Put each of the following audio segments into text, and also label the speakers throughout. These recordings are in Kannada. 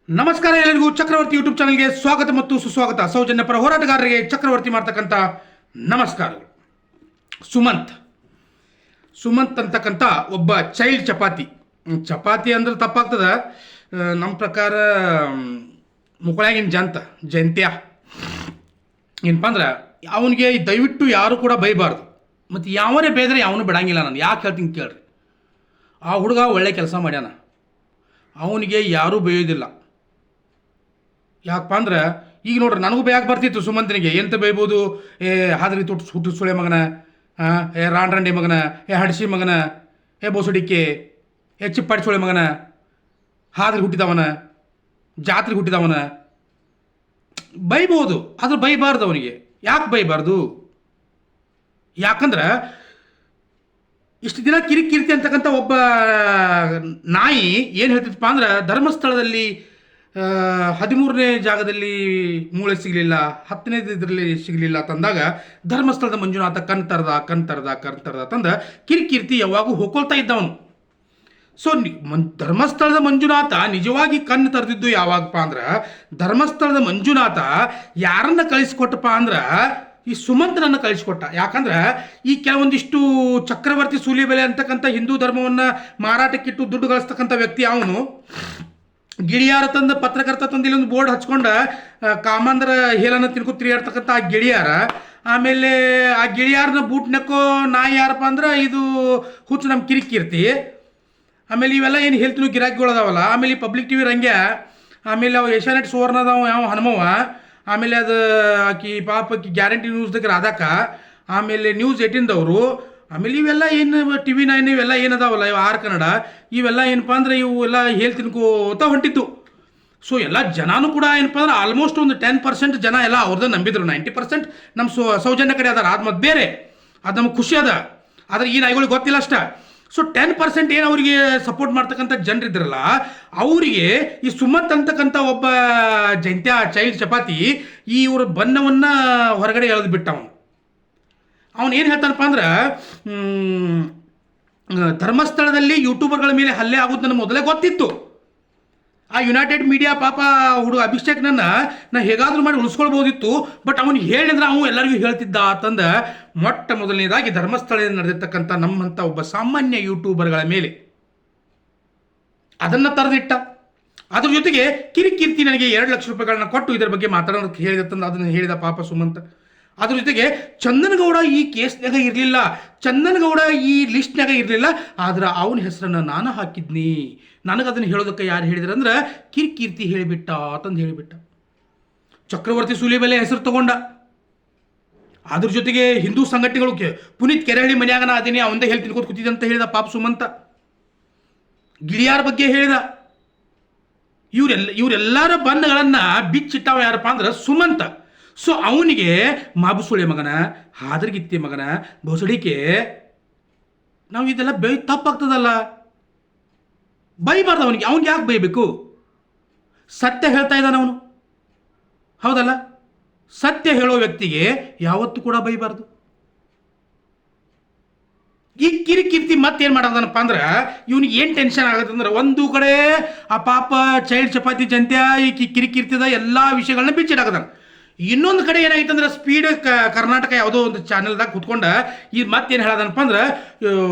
Speaker 1: ನಮಸ್ಕಾರ ಎಲ್ಲರಿಗೂ ಚಕ್ರವರ್ತಿ ಯೂಟ್ಯೂಬ್ ಚಾನಲ್ಗೆ ಸ್ವಾಗತ ಮತ್ತು ಸುಸ್ವಾಗತ. ಸೌಜನ್ಯ ಪರ ಹೋರಾಟಗಾರರಿಗೆ ಚಕ್ರವರ್ತಿ ಮಾಡ್ತಕ್ಕಂಥ ನಮಸ್ಕಾರಗಳು. ಸುಮಂತ್ ಅಂತಕ್ಕಂಥ ಒಬ್ಬ ಚೈಲ್ಡ್ ಚಪಾತಿ ಅಂದ್ರೆ ತಪ್ಪಾಗ್ತದ. ನಮ್ಮ ಪ್ರಕಾರ ಮುಕ್ಕಳಾಗಿನ ಜಂತ್ಯ ಏನಪ್ಪ ಅಂದ್ರೆ ಅವನಿಗೆ ದಯವಿಟ್ಟು ಯಾರು ಕೂಡ ಬೈಬಾರ್ದು. ಮತ್ತು ಯಾವನೇ ಬೇದ್ರೆ ಅವನು ಬಿಡಂಗಿಲ್ಲ. ನಾನು ಯಾಕೆ ಹೇಳ್ತೀನಿ ಕೇಳ್ರಿ. ಆ ಹುಡುಗ ಒಳ್ಳೆ ಕೆಲಸ ಮಾಡ್ಯಾನ, ಅವನಿಗೆ ಯಾರೂ ಬೈಯೋದಿಲ್ಲ. ಯಾಕಪ್ಪ ಅಂದ್ರೆ ಈಗ ನೋಡ್ರಿ, ನನಗೂ ಬೈಯಾಕೆ ಬರ್ತಿತ್ತು ಸುಮಂತನಿಗೆ. ಎಂತ ಬೈಬೋದು? ಹಾದ್ರಿ ಹುಟ್ಟು ಸುಳೆ ಮಗನ, ರಾಂಡ್ರಂಡಿ ಮಗನ, ಹಡಿಸಿ ಮಗನ, ಬೋಸಡಿಕೆ, ಚಿಪ್ಪಾಡಿ ಸುಳೆ ಮಗನ, ಹಾದ್ರಿ ಹುಟ್ಟಿದವನ, ಜಾತ್ರೆಗೆ ಹುಟ್ಟಿದವನ ಬೈಬೋದು. ಆದ್ರೆ ಬೈಬಾರ್ದು ಅವನಿಗೆ. ಯಾಕೆ ಬೈಬಾರ್ದು? ಯಾಕಂದ್ರೆ ಇಷ್ಟು ದಿನ ಕಿರಿಕಿರ್ತಿ ಅಂತಕ್ಕಂಥ ಒಬ್ಬ ನಾಯಿ ಏನು ಹೇಳ್ತಿತ್ತಪ್ಪ ಅಂದ್ರೆ, ಧರ್ಮಸ್ಥಳದಲ್ಲಿ 13ನೇ ಜಾಗದಲ್ಲಿ ಮೂಳೆ ಸಿಗಲಿಲ್ಲ, 10ನೇ ಇದರಲ್ಲಿ ಸಿಗಲಿಲ್ಲ ತಂದಾಗ ಧರ್ಮಸ್ಥಳದ ಮಂಜುನಾಥ ಕಣ್ತರದ ತಂದ ಕಿರಿಕೀರ್ತಿ ಯಾವಾಗೂ ಹೋಗ್ಕೊಳ್ತಾ ಇದ್ದವನು. ಸೊ ಧರ್ಮಸ್ಥಳದ ಮಂಜುನಾಥ ನಿಜವಾಗಿ ಕಣ್ಣು ತರೆದಿದ್ದು ಯಾವಾಗಪ್ಪ ಅಂದ್ರೆ, ಧರ್ಮಸ್ಥಳದ ಮಂಜುನಾಥ ಯಾರನ್ನ ಕಳಿಸ್ಕೊಟ್ಟಪ್ಪ ಅಂದ್ರೆ ಈ ಸುಮಂತನನ್ನು ಕಳಿಸ್ಕೊಟ್ಟ. ಯಾಕಂದ್ರೆ ಈ ಕೆಲವೊಂದಿಷ್ಟು ಚಕ್ರವರ್ತಿ ಸೂಲಿಬೆಲೆ ಅಂತಕ್ಕಂಥ ಹಿಂದೂ ಧರ್ಮವನ್ನು ಮಾರಾಟಕ್ಕಿಟ್ಟು ದುಡ್ಡು ಗಳಿಸ್ತಕ್ಕಂಥ ವ್ಯಕ್ತಿ ಅವನು. ಗಿಳಿಯಾರ ತಂದು ಪತ್ರಕರ್ತ ತಂದು ಇಲ್ಲೊಂದು ಬೋರ್ಡ್ ಹಚ್ಕೊಂಡ ಕಾಮಾಂಧರ ಹೇಲನ್ನು ತಿನ್ಕೊ ತಿರುಗಾಡ್ತಕ್ಕಂಥ ಆ ಗಿಳಿಯಾರ. ಆಮೇಲೆ ಆ ಗಿಳಿಯಾರನ ಬೂಟ್ ನೆಕ್ಕೋ ನಾಯಿ ಯಾರಪ್ಪ ಅಂದ್ರೆ ಇದು ಹುಚ್ಚು ನಮ್ಮ ಕಿರಿಕೀರ್ತಿ. ಆಮೇಲೆ ಇವೆಲ್ಲ ಏನು ಹೇಳ್ತೀವಿ ಗಿರಾಕಿಗಳದಾವಲ್ಲ. ಆಮೇಲೆ ಈ ಪಬ್ಲಿಕ್ ಟಿವಿ ರಂಗ್ಯ, ಆಮೇಲೆ ಅವು ಏಷ್ಯಾನೆಟ್ ಸುವರ್ಣದವ ಯಾವ ಹನುಮವ, ಆಮೇಲೆ ಅದು ಆಕಿ ಗ್ಯಾರಂಟಿ ನ್ಯೂಸ್ದಾಗ ರಾಧಾಕ, ಆಮೇಲೆ ನ್ಯೂಸ್ 18ದವರು, ಆಮೇಲೆ ಇವೆಲ್ಲ ಏನು TV 9 ಇವೆಲ್ಲ ಏನದಾವಲ್ಲ, ಇವು ಆರ್ ಕನ್ನಡ, ಇವೆಲ್ಲ ಏನಪ್ಪ ಅಂದ್ರೆ ಇವೆಲ್ಲ ಹೇಳಿ ತಿನ್ಕೋತ ಹೊಂಟಿತ್ತು. ಸೊ ಎಲ್ಲ ಜನನೂ ಕೂಡ ಏನಪ್ಪ ಅಂದ್ರೆ ಆಲ್ಮೋಸ್ಟ್ ಒಂದು 10% ಜನ ಎಲ್ಲ ಅವ್ರದ್ದು ನಂಬಿದ್ರು. 90% ನಮ್ಮ ಸೌಜನ್ಯ ಕಡೆ ಅದಾರ. ಅದು ಮತ್ತೆ ಬೇರೆ, ಅದು ನಮಗೆ ಖುಷಿ ಅದ. ಆದರೆ ಈ ನಾಯಿಗಳಿಗೆ ಗೊತ್ತಿಲ್ಲ ಅಷ್ಟ. ಸೊ 10% ಏನು ಅವರಿಗೆ ಸಪೋರ್ಟ್ ಮಾಡ್ತಕ್ಕಂಥ ಜನರಿದ್ರಲ್ಲ, ಅವರಿಗೆ ಈ ಸುಮಂತ್ ಅಂತಕ್ಕಂಥ ಒಬ್ಬ ಚೈಲ್ಡ್ ಚಪಾತಿ ಈ ಇವ್ರ ಬಣ್ಣವನ್ನು ಹೊರಗಡೆ ಎಳೆದು ಬಿಟ್ಟ. ಅವನು ಏನು ಹೇಳ್ತಾನಪ್ಪ ಅಂದ್ರೆ, ಧರ್ಮಸ್ಥಳದಲ್ಲಿ ಯೂಟ್ಯೂಬರ್ಗಳ ಮೇಲೆ ಹಲ್ಲೆ ಆಗೋದು ನನಗೆ ಮೊದಲೇ ಗೊತ್ತಿತ್ತು. ಆ ಯುನೈಟೆಡ್ ಮೀಡಿಯಾ ಪಾಪ ಹುಡುಗ ಅಭಿಷೇಕ್ನನ್ನು ನಾ ಹೇಗಾದರೂ ಮಾಡಿ ಉಳಿಸ್ಕೊಳ್ಬೋದಿತ್ತು. ಬಟ್ ಅವನಿಗೆ ಹೇಳಿದ್ರೆ ಅವನು ಎಲ್ಲರಿಗೂ ಹೇಳ್ತಿದ್ದ ಅಂತಂದ ಮೊಟ್ಟ ಮೊದಲನೇದಾಗಿ ಧರ್ಮಸ್ಥಳದಲ್ಲಿ ನಡೆದಿರ್ತಕ್ಕಂಥ ನಮ್ಮಂಥ ಒಬ್ಬ ಸಾಮಾನ್ಯ ಯೂಟ್ಯೂಬರ್ಗಳ ಮೇಲೆ ಅದನ್ನು ತರದಿಟ್ಟ. ಅದ್ರ ಜೊತೆಗೆ ಕಿರಿಕೀರ್ತಿ ನನಗೆ 2 ಲಕ್ಷ ರೂಪಾಯಿಗಳನ್ನ ಕೊಟ್ಟು ಇದರ ಬಗ್ಗೆ ಮಾತಾಡೋದಕ್ಕೆ ಹೇಳಿದ ಅದನ್ನು ಹೇಳಿದ ಪಾಪ ಸುಮಂತ. ಅದ್ರ ಜೊತೆಗೆ ಚಂದನಗೌಡ ಈ ಕೇಸ್ನಾಗ ಇರಲಿಲ್ಲ, ಚಂದನಗೌಡ ಈ ಲಿಸ್ಟ್ನಾಗ ಇರಲಿಲ್ಲ. ಆದ್ರೆ ಅವನ ಹೆಸರನ್ನು ನಾನು ಹಾಕಿದ್ನಿ. ನನಗದನ್ನು ಹೇಳೋದಕ್ಕೆ ಯಾರು ಹೇಳಿದ್ರು ಅಂದ್ರೆ ಕಿರಿಕೀರ್ತಿ ಹೇಳಿಬಿಟ್ಟ ಅಂತಂದು ಹೇಳಿಬಿಟ್ಟ. ಚಕ್ರವರ್ತಿ ಸೂಲಿಬೆಲೆ ಹೆಸರು ತಗೊಂಡ. ಅದ್ರ ಜೊತೆಗೆ ಹಿಂದೂ ಸಂಘಟನೆಗಳು ಪುನೀತ್ ಕೆರೆಹಳ್ಳಿ ಮನ್ಯಾಗ ನಾ ಅದೇನೆ ಅವಂದೇ ಹೇಳಿ ತಿನ್ಕೋತ ಕೂತಿದ್ದೆ ಅಂತ ಹೇಳಿದ ಪಾಪ ಸುಮಂತ. ಗಿಳಿಯಾರ ಬಗ್ಗೆ ಹೇಳಿದ. ಇವರೆಲ್ಲರ ಬಣ್ಣಗಳನ್ನು ಬಿಚ್ಚಿಟ್ಟವ ಯಾರಪ್ಪ ಅಂದ್ರೆ ಸುಮಂತ. ಸೊ ಅವನಿಗೆ ಮಾಬುಸುಳೆ ಮಗನ, ಹಾದರ್ಗಿತ್ತಿ ಮಗನ, ಬೊಸಡಿಕೆ, ನಾವು ಇದೆಲ್ಲ ತಪ್ಪಾಗ್ತದಲ್ಲ, ಬೈಬಾರ್ದು ಅವನಿಗೆ. ಅವನಿಗೆ ಯಾಕೆ ಬೈಬೇಕು? ಸತ್ಯ ಹೇಳ್ತಾ ಇದ್ದಾನೆ ಅವನು, ಹೌದಲ್ಲ? ಸತ್ಯ ಹೇಳೋ ವ್ಯಕ್ತಿಗೆ ಯಾವತ್ತೂ ಕೂಡ ಬೈಬಾರ್ದು. ಈ ಕಿರಿಕೀರ್ತಿ ಮತ್ತೇನು ಮಾಡೋದನಪ್ಪ ಅಂದ್ರೆ, ಇವನಿಗೆ ಏನು ಟೆನ್ಷನ್ ಆಗುತ್ತೆ ಅಂದ್ರೆ, ಒಂದು ಕಡೆ ಆ ಪಾಪ ಚೈಲ್ಡ್ ಚಪಾತಿ ಜಂತ್ಯ ಈ ಕಿರಿಕೀರ್ತಿದ ಎಲ್ಲ ವಿಷಯಗಳನ್ನ ಬಿಚ್ಚಿಡಾಕದಾನ. ಇನ್ನೊಂದು ಕಡೆ ಏನಾಯ್ತಂದ್ರೆ, ಸ್ಪೀಡ್ ಕರ್ನಾಟಕ ಯಾವುದೋ ಒಂದು ಚಾನೆಲ್ದಾಗ ಕೂತ್ಕೊಂಡ ಈ ಮತ್ತೇನು ಹೇಳೋದನಪ್ಪ ಅಂದ್ರೆ,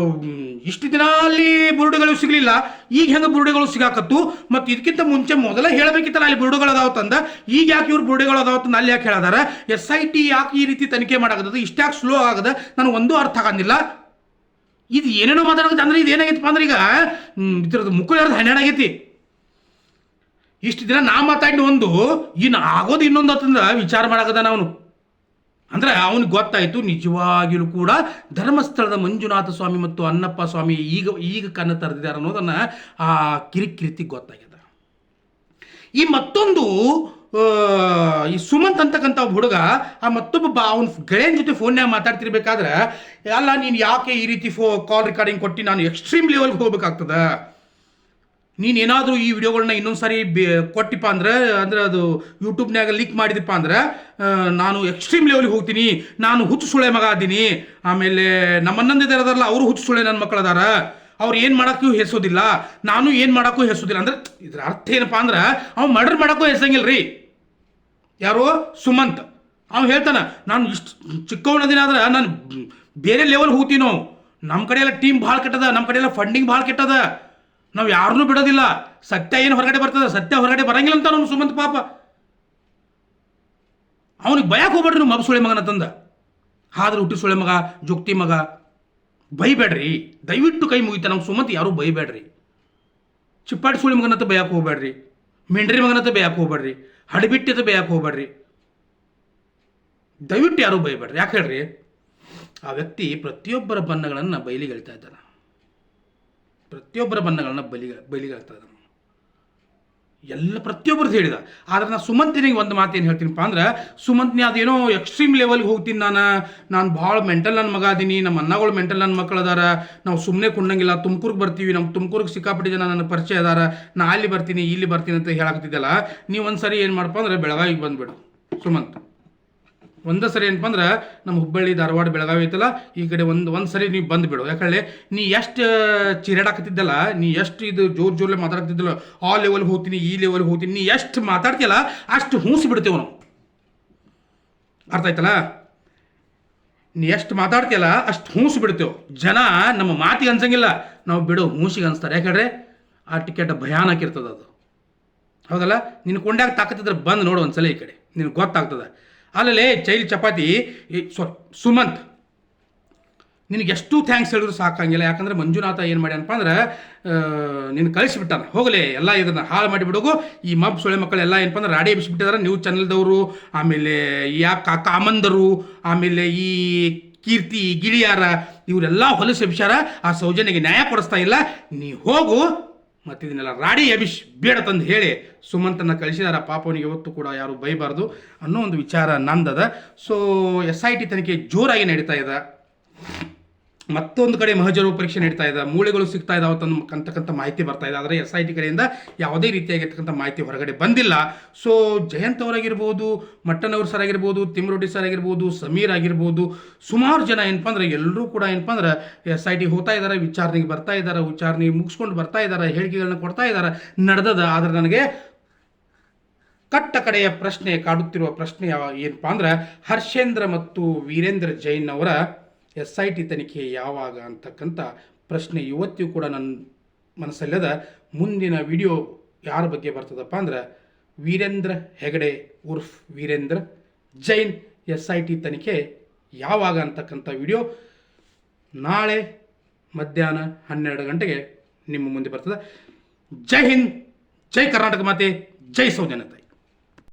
Speaker 1: ಇಷ್ಟು ದಿನ ಅಲ್ಲಿ ಬುರುಡೆಗಳು ಸಿಗಲಿಲ್ಲ, ಈಗ ಹೆಂಗೆ ಬುರುಡೆಗಳು ಸಿಗಾಕತ್ತು, ಮತ್ತು ಇದಕ್ಕಿಂತ ಮುಂಚೆ ಮೊದಲೇ ಹೇಳಬೇಕಿತ್ತಲ್ಲ ಅಲ್ಲಿ ಬುರುಡೆಗಳು ಅದಾವತ್ತಂದ, ಈಗ ಯಾಕೆ ಇವ್ರು ಬುರುಡೆಗಳು ಅದಾವತ್ತಂದ ಅಲ್ಲಿ ಯಾಕೆ ಹೇಳದಾರ, SIT ಯಾಕೆ ಈ ರೀತಿ ತನಿಖೆ ಮಾಡಾಕತ್ತದ, ಇಷ್ಟ್ಯಾಕೆ ಸ್ಲೋ ಆಗದ, ನನಗೆ ಒಂದೂ ಅರ್ಥ ಆಗಂಗಿಲ್ಲ. ಇದು ಏನೇನೋ ಮಾತಾಡೋದು ಅಂದ್ರೆ, ಇದು ಏನಾಗೈತಪ್ಪ ಅಂದ್ರೆ ಈಗ ಇದ್ರದ್ದು ಮುಕ್ಕಳು ಯಾರ್ದು 12 ಆಗೈತಿ. ಇಷ್ಟು ದಿನ ನಾ ಮಾತಾಡಿ ಒಂದು ಇನ್ನು ಆಗೋದು ಇನ್ನೊಂದು ಅಂತಂದ್ರೆ ವಿಚಾರ ಮಾಡಕದಾನ ಅವನು. ಅಂದ್ರೆ ಅವನಿಗೆ ಗೊತ್ತಾಯಿತು ನಿಜವಾಗಿಯೂ ಕೂಡ ಧರ್ಮಸ್ಥಳದ ಮಂಜುನಾಥ ಸ್ವಾಮಿ ಮತ್ತು ಅನ್ನಪ್ಪ ಸ್ವಾಮಿ ಈಗ ಕಣ್ಣು ತರೆದಿದ್ದಾರೆ ಅನ್ನೋದನ್ನು ಆ ಕಿರಿಕೀರ್ತಿ ಗೊತ್ತಾಗಿದೆ. ಈ ಮತ್ತೊಂದು ಈ ಸುಮಂತ್ ಅಂತಕ್ಕಂಥ ಹುಡುಗ ಆ ಮತ್ತೊಬ್ಬ ಅವನ ಗೆಳೆಯನ ಜೊತೆ ಫೋನ್ಯಾಗ ಮಾತಾಡ್ತಿರ್ಬೇಕಾದ್ರೆ, ಅಲ್ಲ ನೀನು ಯಾಕೆ ಈ ರೀತಿ ಕಾಲ್ ರೆಕಾರ್ಡಿಂಗ್ ಕೊಟ್ಟು ನಾನು ಎಕ್ಸ್ಟ್ರೀಮ್ ಲೆವೆಲ್ಗೆ ಹೋಗ್ಬೇಕಾಗ್ತದ, ನೀನೇನಾದರೂ ಈ ವಿಡಿಯೋಗಳನ್ನ ಇನ್ನೊಂದು ಸಾರಿ ಕೊಟ್ಟಿಪ್ಪ ಅಂದ್ರೆ ಅದು ಯೂಟ್ಯೂಬ್ನಾಗ ಲೀಕ್ ಮಾಡಿದಪ್ಪ ಅಂದ್ರೆ ನಾನು ಎಕ್ಸ್ಟ್ರೀಮ್ ಲೆವೆಲ್ಗೆ ಹೋಗ್ತೀನಿ, ನಾನು ಹುಚ್ಚು ಸುಳೆ ಮಗ ಅದೀನಿ, ಆಮೇಲೆ ನಮ್ಮನ್ನಂದಿದ್ದಾರಲ್ಲ ಅವರು ಹುಚ್ಚು ಸುಳೆ ನನ್ನ ಮಕ್ಕಳದಾರ, ಅವ್ರು ಏನು ಮಾಡೋಕ್ಕೂ ಹೆಸೋದಿಲ್ಲ, ನಾನು ಏನು ಮಾಡೋಕ್ಕೂ ಹೆಸೋದಿಲ್ಲ. ಅಂದ್ರೆ ಇದ್ರ ಅರ್ಥ ಏನಪ್ಪ ಅಂದ್ರೆ ಅವ್ನು ಮರ್ಡರ್ ಮಾಡೋಕ್ಕೂ ಹೆಸಂಗಿಲ್ಲ ರೀ. ಯಾರು? ಸುಮಂತ್. ಅವ್ನು ಹೇಳ್ತಾನೆ, ನಾನು ಇಷ್ಟು ಚಿಕ್ಕವನದಿನ ಆದ್ರೆ ನಾನು ಬೇರೆ ಲೆವೆಲ್ ಹೋಗ್ತೀನೋ, ನಮ್ಮ ಕಡೆ ಎಲ್ಲ ಟೀಮ್ ಭಾಳ ಕೆಟ್ಟದ, ನಮ್ಮ ಕಡೆ ಎಲ್ಲ ಫಂಡಿಂಗ್ ಭಾಳ ಕೆಟ್ಟದ, ನಾವು ಯಾರನ್ನೂ ಬಿಡೋದಿಲ್ಲ, ಸತ್ಯ ಏನು ಹೊರಗಡೆ ಬರ್ತದೆ, ಸತ್ಯ ಹೊರಗಡೆ ಬರಂಗಿಲ್ಲ ಅಂತ ಅವನು ಸುಮಂತ್ ಪಾಪ. ಅವನಿಗೆ ಭಯಕ್ಕೆ ಹೋಗ್ಬೇಡ್ರಿ ನೀವು ಮಬ್ಬ ಸುಳೆ ಮಗನ ತಂದ, ಆದ್ರೆ ಹುಟ್ಟಿ ಸುಳೆ ಮಗ, ಜುಕ್ತಿ ಮಗ, ಬೈಬೇಡ್ರಿ ದಯವಿಟ್ಟು ಕೈ ಮುಗಿತ. ನಮ್ಮ ಸುಮಂತ್ ಯಾರೂ ಬೈಬೇಡ್ರಿ. ಚಿಪ್ಪಾಡಿ ಸುಳಿ ಮಗನತ್ತ ಬಯಕ್ಕೆ ಹೋಗ್ಬೇಡ್ರಿ, ಮೆಂಡ್ರಿ ಮಗನತ್ತ ಬಯಕ್ಕೆ ಹೋಗ್ಬೇಡ್ರಿ, ಹಡಿಬಿಟ್ಟಿತ ಬಯಕ್ಕೆ ಹೋಗ್ಬೇಡ್ರಿ, ದಯವಿಟ್ಟು ಯಾರೂ ಬೈಬೇಡ್ರಿ. ಯಾಕೆ ಹೇಳ್ರಿ, ಆ ವ್ಯಕ್ತಿ ಪ್ರತಿಯೊಬ್ಬರ ಬಣ್ಣಗಳನ್ನು ಬಯಲಿಗೆ ಹೇಳ್ತಾ ಇದ್ದಾನೆ, ಪ್ರತಿಯೊಬ್ಬರ ಬಣ್ಣಗಳನ್ನು ಬಯಲಿಗೆ ಹೇಳ್ತಾ ಇದ್ದಾನೆ, ಎಲ್ಲ ಪ್ರತಿಯೊಬ್ಬರದ್ದು ಹೇಳಿದ. ಆದ್ರೆ ನಾನು ಸುಮಂತಿನಿಗೆ ಒಂದು ಮಾತು ಏನು ಹೇಳ್ತೀನಪ್ಪ ಅಂದ್ರೆ, ಸುಮಂತ್ನಿ ಅದೇನೋ ಎಕ್ಸ್ಟ್ರೀಮ್ ಲೆವೆಲ್ಗೆ ಹೋಗ್ತೀನಿ, ನಾನು ಭಾಳ ಮೆಂಟಲ್ ನನ್ನ ಮಗ ಅದೀನಿ, ನಮ್ಮ ಅಣ್ಣಗಳು ಮೆಂಟಲ್ ನನ್ನ ಮಕ್ಕಳು ಅದಾರ, ನಾವು ಸುಮ್ಮನೆ ಕುಂಡಂಗಿಲ್ಲ, ತುಮಕೂರಿಗೆ ಬರ್ತೀವಿ, ನಮ್ಮ ತುಮಕೂರಿಗೆ ಸಿಕ್ಕಾಪಟ್ಟೆ ಜನ ನನ್ನ ಪರಿಚಯ ಅದಾರ, ನಾ ಅಲ್ಲಿ ಬರ್ತೀನಿ ಇಲ್ಲಿ ಬರ್ತೀನಿ ಅಂತ ಹೇಳಾಕತ್ತಿದ್ದಲ್ಲ, ನೀವು ಒಂದು ಸರಿ ಏನು ಮಾಡಪ್ಪ ಅಂದ್ರೆ ಬೆಳಗಾವಿಗೆ ಬಂದುಬಿಡು ಸುಮಂತ್. ಒಂದು ಸರಿ ಏನಪ್ಪ ಅಂದ್ರೆ ನಮ್ಮ ಹುಬ್ಬಳ್ಳಿ ಧಾರವಾಡ ಬೆಳಗಾವಿ ಐತಲ್ಲ, ಈ ಕಡೆ ಒಂದು ಸರಿ ನೀವು ಬಂದುಬಿಡು. ಯಾಕಂದರೆ ನೀ ಎಷ್ಟು ಚಿರಾಡಾಕತ್ತಿದ್ದಲ್ಲ, ನೀ ಎಷ್ಟು ಇದು ಜೋರ್ಲೆ ಮಾತಾಡ್ತಿದ್ದಲ್ಲ, ಆ ಲೆವೆಲ್ಗೆ ಹೋಗ್ತೀನಿ ಈ ಲೆವೆಲ್ಗೆ ಹೋಗ್ತೀನಿ, ನೀ ಎಷ್ಟು ಮಾತಾಡ್ತೀಯಲ್ಲ ಅಷ್ಟು ಹೂಸಿ ಬಿಡ್ತೇವೆ ನಾವು. ಅರ್ಥ ಆಯ್ತಲ್ಲ? ನೀ ಎಷ್ಟು ಮಾತಾಡ್ತೀಯಲ್ಲ ಅಷ್ಟು ಹೂಸಿ ಬಿಡ್ತೇವೆ. ಜನ ನಮ್ಮ ಮಾತಿಗೆ ಅನ್ಸಂಗಿಲ್ಲ, ನಾವು ಬಿಡೋ ಹೂಸಿಗೆ ಅನ್ಸ್ತಾರೆ. ಯಾಕಂದರೆ ಆ ಟಿಕೆಟ್ ಭಯಾನಕ ಇರ್ತದೆ ಅದು, ಹೌದಲ್ಲ? ನಿನ್ನ ಕೊಂಡ್ಯಾಗ ತಾಕತ್ತಿದ್ರೆ ಬಂದು ನೋಡು ಒಂದ್ಸಲ ಈ ಕಡೆ, ನಿನಗೆ ಗೊತ್ತಾಗ್ತದೆ. ಅಲ್ಲೇ ಚೈಲಿ ಚಪಾತಿ ಸುಮಂತ್, ನಿನಗೆ ಎಷ್ಟು ಥ್ಯಾಂಕ್ಸ್ ಹೇಳಿದ್ರು ಸಾಕಂಗಿಲ್ಲ. ಯಾಕಂದ್ರೆ ಮಂಜುನಾಥ ಏನು ಮಾಡ್ಯಾನಪ್ಪ ಅಂದ್ರೆ ನಿನ್ನ ಕಳಿಸಿಬಿಟ್ಟಾನ, ಹೋಗಲೇ ಎಲ್ಲ ಇದನ್ನು ಹಾಳು ಮಾಡಿಬಿಡೋಗು. ಈ ಮಬ್ ಸೊಳ್ಳೆ ಮಕ್ಕಳೆಲ್ಲ ಏನಪ್ಪ ಅಂದ್ರೆ ರಾಡಿ ಎಬ್ಬಿಸಿಬಿಟ್ಟಿದ್ದಾರೆ, ನ್ಯೂಸ್ ಚಾನಲ್ದವರು, ಆಮೇಲೆ ಕಾಮಂದರು, ಆಮೇಲೆ ಈ ಕೀರ್ತಿ ಗಿಳಿಯಾರ, ಇವರೆಲ್ಲ ಹೊಲಸು ಎಬ್ಬಿಸ್ಯಾರ. ಆ ಸೌಜನ್ಯಗೆ ನ್ಯಾಯ ಕೊಡಿಸ್ತಾ ಇಲ್ಲ, ನೀ ಹೋಗು, ಮತ್ತು ಇದನ್ನೆಲ್ಲ ರಾಡಿ ಎಬಿಶ್ ಬೇಡ ತಂದು ಹೇಳಿ ಸುಮಂತನ ಕಳಿಸಿದಾರ. ಪಾಪವನಿಗೆ ಯಾವತ್ತೂ ಕೂಡ ಯಾರು ಬೈಬಾರ್ದು ಅನ್ನೋ ಒಂದು ವಿಚಾರ ನಂದದ. ಸೊ SIT ತನಿಖೆ ಜೋರಾಗಿ ನಡೀತಾ ಇದೆ. ಮತ್ತೊಂದು ಕಡೆ ಮಹಜರು ಪರೀಕ್ಷೆ ನಡೀತಾ ಇದೆ, ಮೂಳೆಗಳು ಸಿಗ್ತಾ ಇದಾವೆ ಅಂತಕ್ಕಂಥ ಮಾಹಿತಿ ಬರ್ತಾ ಇದೆ. ಆದರೆ SIT ಕಡೆಯಿಂದ ಯಾವುದೇ ರೀತಿಯಾಗಿರ್ತಕ್ಕಂಥ ಮಾಹಿತಿ ಹೊರಗಡೆ ಬಂದಿಲ್ಲ. ಸೊ ಜಯಂತ್ ಅವರಾಗಿರ್ಬೋದು, ಮಟ್ಟನವ್ರ ಸರ್ ಆಗಿರ್ಬೋದು, ತಿಮ್ರೋಟಿ ಸರ್ ಆಗಿರ್ಬೋದು, ಸಮೀರ್ ಆಗಿರ್ಬೋದು, ಸುಮಾರು ಜನ ಏನಪ್ಪ ಅಂದ್ರೆ ಎಲ್ಲರೂ ಕೂಡ ಏನಪ್ಪ ಅಂದ್ರೆ SIT ಹೋಗ್ತಾ ಇದ್ದಾರೆ, ವಿಚಾರಣೆಗೆ ಬರ್ತಾ ಇದ್ದಾರೆ, ವಿಚಾರಣೆ ಮುಗಿಸ್ಕೊಂಡು ಬರ್ತಾ ಇದ್ದಾರೆ, ಹೇಳಿಕೆಗಳನ್ನ ಕೊಡ್ತಾ ಇದ್ದಾರೆ, ನಡೆದದ. ಆದರೆ ನನಗೆ ಕಟ್ಟ ಕಡೆಯ ಪ್ರಶ್ನೆ ಕಾಡುತ್ತಿರುವ ಪ್ರಶ್ನೆ ಏನಪ್ಪ ಅಂದ್ರೆ, ಹರ್ಷೇಂದ್ರ ಮತ್ತು ವೀರೇಂದ್ರ ಜೈನ್ ಅವರ SIT ತನಿಖೆ ಯಾವಾಗ ಅಂತಕ್ಕಂಥ ಪ್ರಶ್ನೆ ಇವತ್ತಿಗೂ ಕೂಡ ನನ್ನ ಮನಸ್ಸಲ್ಲದ. ಮುಂದಿನ ವಿಡಿಯೋ ಯಾರ ಬಗ್ಗೆ ಬರ್ತದಪ್ಪ ಅಂದ್ರೆ, ವೀರೇಂದ್ರ ಹೆಗಡೆ ಉರ್ಫ್ ವೀರೇಂದ್ರ ಜೈನ್ SIT ತನಿಖೆ ಯಾವಾಗ ಅಂತಕ್ಕಂಥ ವಿಡಿಯೋ ನಾಳೆ ಮಧ್ಯಾಹ್ನ 12 ಗಂಟೆಗೆ ನಿಮ್ಮ ಮುಂದೆ ಬರ್ತದೆ. ಜೈ ಹಿಂದ್, ಜೈ ಕರ್ನಾಟಕ ಮಾತೆ, ಜೈ ಸೌಜನ್ಯತೆ.